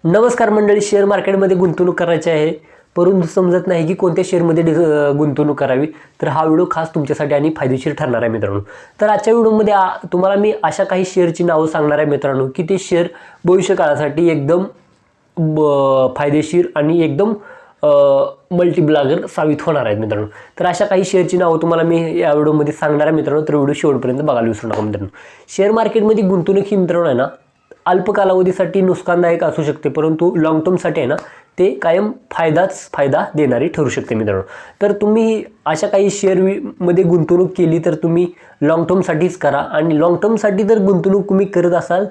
नमस्कार मंडळी, शेअर मार्केटमध्ये गुंतवणूक करायची आहे परंतु समजत नाही की कोणत्या शेअरमध्ये गुंतवणूक करावी। तर हा व्हिडिओ खास तुमच्यासाठी आणि फायदेशीर ठरणार आहे मित्रांनो। तर आजच्या व्हिडिओमध्ये तुम्हाला मी अशा काही शेअरची नावे सांगणार आहे मित्रांनो की ते शेअर भविष्य काळासाठी एकदम फायदेशीर आणि एकदम मल्टीब्लॉगर साबित होणार आहेत मित्रांनो। तर अशा काही शेअरची नावे तुम्हाला मी या व्हिडिओमध्ये सांगणार आहे मित्रांनो। तर व्हिडिओ शेवटपर्यंत बघायला विसरू नका मित्रांनो। शेअर मार्केटमध्ये गुंतवणूक ही मित्रांनो आहे ना अल्प कालावधीसाठी नुकसानदायक असू शकते परंतु लॉंग टर्मसाठी आहे ना ते कायम फायदा देणारी ठरू शकते मित्रांनो। तर तुम्ही अशा काही शेअरमध्ये गुंतवणूक केली तर तुम्ही लॉंग टर्मसाठीच करा आणि लॉंग टर्मसाठी जर गुंतवणूक तुम्ही करत असाल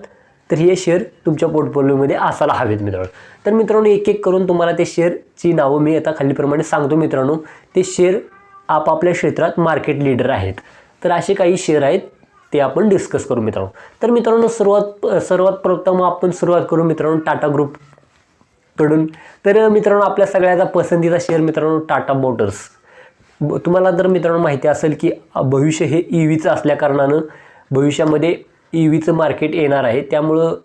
तर हे शेअर तुमच्या पोर्टफोलिओमध्ये असायला हवेत मित्रांनो। तर मित्रांनो एक एक करून तुम्हाला ते शेअरची नावं मी आता खालीप्रमाणे सांगतो मित्रांनो। ते शेअर आपापल्या क्षेत्रात मार्केट लीडर आहेत। तर असे काही शेअर आहेत ते आपण डिस्कस करू मित्रांनो। तर मित्रांनो सर्वात प्रथम आपण सुरुवात करू मित्रांनो टाटा ग्रुप कडून। तर मित्रांनो आपल्या सगळ्याचा पसंतीचा शेअर मित्रांनो टाटा मोटर्स। तुम्हाला जर मित्रांनो माहिती असेल की भविष्य हे ईव्हीचं असल्या कारणानं भविष्यामध्ये ईव्हीचं मार्केट येणार आहे, त्यामुळं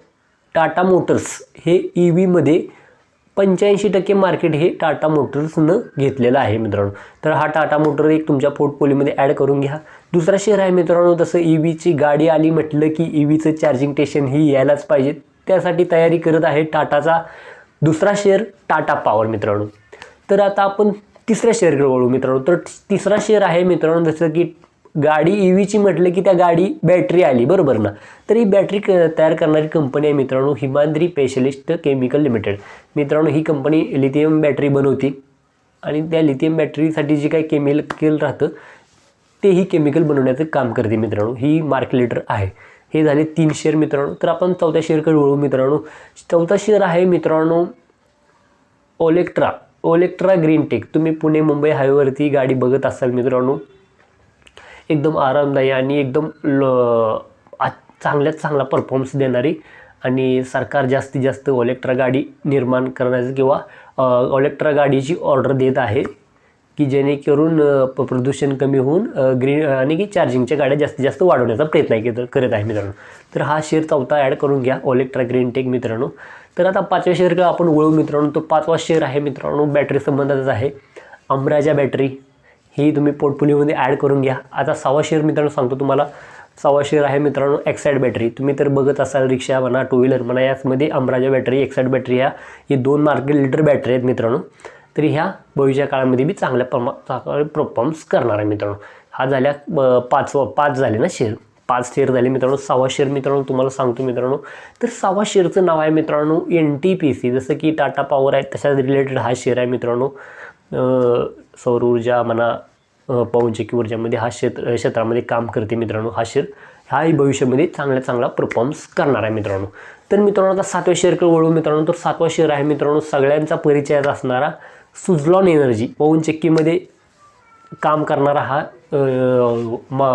टाटा मोटर्स हे ईव्हीमध्ये 85% मार्केट हे टाटा मोटर्सनं घेतलेलं आहे मित्रांनो। तर हा टाटा मोटर एक तुमच्या पोर्टफोलिओमध्ये ॲड करून घ्या। दुसरा शेअर आहे मित्रांनो, तसं ईव्हीची गाडी आली म्हटलं की ईव्हीचं चार्जिंग स्टेशन ही यायलाच पाहिजे, त्यासाठी तयारी करत आहे टाटाचा दुसरा शेअर टाटा पॉवर मित्रांनो। तर आता आपण तिसऱ्या शेअरकडे वळू मित्रांनो। तर तिसरा शेअर आहे मित्रांनो, जसं की गाडी ईव्हीची म्हटलं की त्या गाडी बॅटरी आली बरोबर ना। तर ही बॅटरी तयार करणारी कंपनी आहे मित्रांनो हिमाद्री स्पेशलिस्ट केमिकल लिमिटेड मित्रांनो। ही कंपनी लिथियम बॅटरी बनवती आणि त्या लिथियम बॅटरीसाठी जे काही केमिकल राहतं ते ही केमिकल बनवण्याचं काम करते मित्रांनो। ही मार्केट लीडर आहे। हे झाले 3 शेअर मित्रांनो। तर आपण चौथ्या शेअरकडे वळू मित्रांनो। चौथा शेअर आहे मित्रांनो ओलेक्ट्रा ग्रीन टेक। तुम्ही पुणे मुंबई हायवेवरती गाडी बघत असाल मित्रांनो, एकदम आरामदायी आणि एकदम चांगल्यात चांगला परफॉर्मन्स देणारी आणि सरकार जास्तीत जास्त ओलेक्ट्रा गाडी निर्माण करण्याचं किंवा ओलेक्ट्रा गाडीची ऑर्डर देत आहे की जेणेकरून प्रदूषण कमी होऊन ग्रीन आणि की चार्जिंगच्या गाड्या जास्तीत जास्त वाढवण्याचा प्रयत्न करत आहे मित्रांनो। तर हा शेअर चौथा ॲड करून घ्या ओलेक्ट्रा ग्रीन टेक मित्रांनो। तर आता पाचव्या शेअरकडे आपण वळू मित्रांनो। तो पाचवा शेअर आहे मित्रांनो बॅटरी संबंधाचाच आहे, अमराजा बॅटरी। ही तुम्ही पोर्टफोलिओमध्ये ॲड करून घ्या। आता 6वा शेअर मित्रांनो सांगतो तुम्हाला। 6वा शेअर आहे मित्रांनो एक्साईड बॅटरी। तुम्ही तर बघत असाल रिक्षा म्हणा टू व्हीलर म्हणा यामध्ये अमराजा बॅटरी एक्साईड बॅटरी हे 2 मार्केट लीडर बॅटरी आहेत मित्रांनो। तरी ह्या भविष्य काळामध्ये बी चांगल्या परफॉर्मन्स करणार आहे मित्रांनो। हा झाल्या 5 झाले ना शेअर, 5 शेअर झाले मित्रांनो। 6वा शेअर मित्रांनो तुम्हाला सांगतो मित्रांनो। तर 6वा शेअरचं नाव आहे मित्रांनो NTPC। जसं की टाटा पॉवर आहे तशाच रिलेटेड हा शेअर आहे मित्रांनो। सौर ऊर्जा म्हणा पवनचक्की ऊर्जामध्ये हा क्षेत्रामध्ये काम करते मित्रांनो। हा शेअर हाही भविष्यामध्ये चांगला परफॉर्मन्स करणार आहे मित्रांनो। तर मित्रांनो आता 7व्या शेअरकडे वळू मित्रांनो। तर 7वा शेअर आहे मित्रांनो सगळ्यांचा परिचयाचा असणारा सुझलॉन एनर्जी। पवनचक्कीमध्ये काम करणारा हा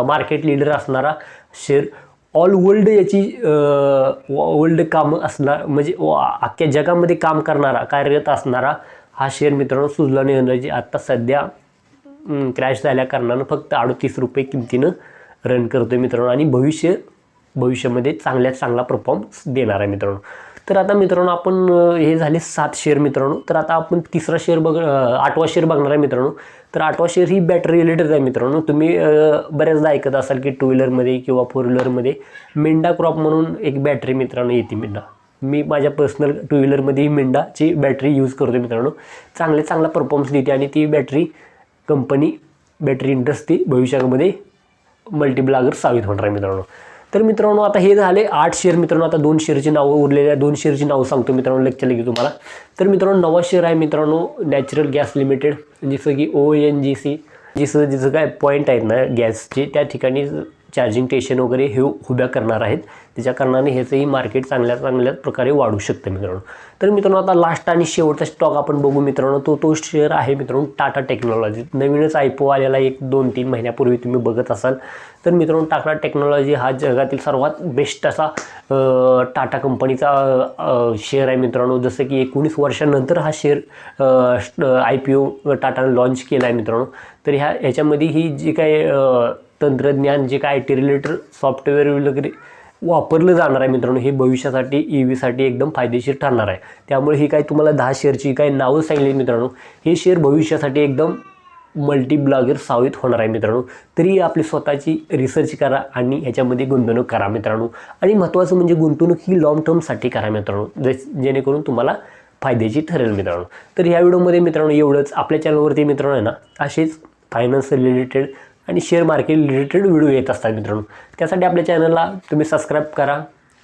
मार्केट लीडर असणारा शेअर। ऑल वर्ल्ड याची वर्ल्ड काम असणार म्हणजे अख्ख्या जगामध्ये काम करणारा कार्यरत असणारा हा शेअर मित्रांनो सुझलॉन एनर्जी। आत्ता सध्या क्रॅश झाल्या कारणानं फक्त 38 रुपये किमतीनं रन करतोय मित्रांनो आणि भविष्यामध्ये चांगला परफॉर्मन्स देणार आहे मित्रांनो। तर आता मित्रांनो आपण हे झाले 7 शेअर मित्रांनो। तर आता आपण 8वा शेअर बघणार आहे मित्रांनो। तर 8वा शेअर ही बॅटरी रिलेटेड आहे मित्रांनो। तुम्ही बऱ्याचदा ऐकत असाल की टू व्हीलरमध्ये किंवा फोर व्हीलरमध्ये मिंडा क्रॉप म्हणून एक बॅटरी मित्रांनो येते मिंडा। मी माझ्या पर्सनल टू व्हीलरमध्ये ही मिंडाची बॅटरी यूज करतो मित्रांनो। चांगला परफॉर्मन्स देते आणि ती बॅटरी इंडस्ट्री भविष्यामध्ये मल्टीब्लॉगर साबित होणार आहे मित्रांनो। तर मित्रांनो आता हे झाले 8 शेअर मित्रांनो। आता 2 शेअरची नावं उरलेल्या 2 शेअरची नावं सांगतो मित्रांनो लेक्चर तुम्हाला। तर मित्रांनो 9वा शेअर आहे मित्रांनो नॅचरल गॅस लिमिटेड। जसं की ONGC जिथं काय पॉईंट आहेत ना गॅसचे त्या ठिकाणी चार्जिंग स्टेशन वगैरे हे उभ्या करणार आहेत, त्याच्या कारणाने ह्याचंही मार्केट चांगल्या प्रकारे वाढू शकतं मित्रांनो। तर मित्रांनो आता लास्ट आणि शेवटचा स्टॉक आपण बघू मित्रांनो। तो शेअर आहे मित्रांनो टाटा टेक्नॉलॉजी। नवीनच IPO आलेला 1-2-3 महिन्यापूर्वी तुम्ही बघत असाल। तर मित्रांनो टाटा टेक्नॉलॉजी हा जगातील सर्वात बेस्ट असा टाटा कंपनीचा शेअर आहे मित्रांनो। जसं की 19 वर्षानंतर हा शेअर IPO टाटाने लॉन्च केला आहे मित्रांनो। तर ह्याच्यामध्ये ही जी काही तंत्रज्ञान जे काय IT रिलेटेड सॉफ्टवेअर वगैरे वापरलं जाणार आहे मित्रांनो. हे भविष्यासाठी EVसाठी एकदम फायदेशीर ठरणार आहे. त्यामुळे ही काही तुम्हाला 10 शेअरची काही नावं सांगली मित्रांनो. हे शेअर भविष्यासाठी एकदम मल्टी ब्लॉगर साबित होणार आहे मित्रांनो. तरी आपली स्वतःची रिसर्च करा आणि ह्याच्यामध्ये गुंतवणूक करा मित्रांनो. आणि महत्त्वाचं म्हणजे गुंतवणूक ही लॉंग टर्मसाठी करा मित्रांनो, जेणेकरून तुम्हाला फायद्याची ठरेल मित्रांनो. तर ह्या व्हिडिओमध्ये मित्रांनो एवढंच. आपल्या चॅनलवरती मित्रांनो आहे ना असेच फायनान्स रिलेटेड आणि शेअर मार्केट रिलेटेड व्हिडिओ येत असतात मित्रांनो. त्यासाठी आपल्या चॅनलला तुम्ही सबस्क्राईब करा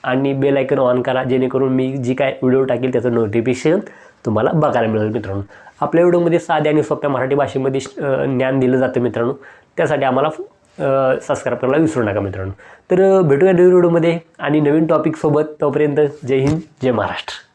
आणि बेल आयकन ऑन करा, जेणेकरून मी जी काय व्हिडिओ टाकेल त्याचं नोटिफिकेशन तुम्हाला बघायला मिळेल मित्रांनो. आपल्या व्हिडिओमध्ये साध्या आणि सोप्या मराठी भाषेमध्ये ज्ञान दिलं जातं मित्रांनो. त्यासाठी आम्हाला सबस्क्राईब करायला विसरू नका मित्रांनो. तर भेटूया नवीन व्हिडिओमध्ये आणि नवीन टॉपिकसोबत. तोपर्यंत जय हिंद, जय महाराष्ट्र.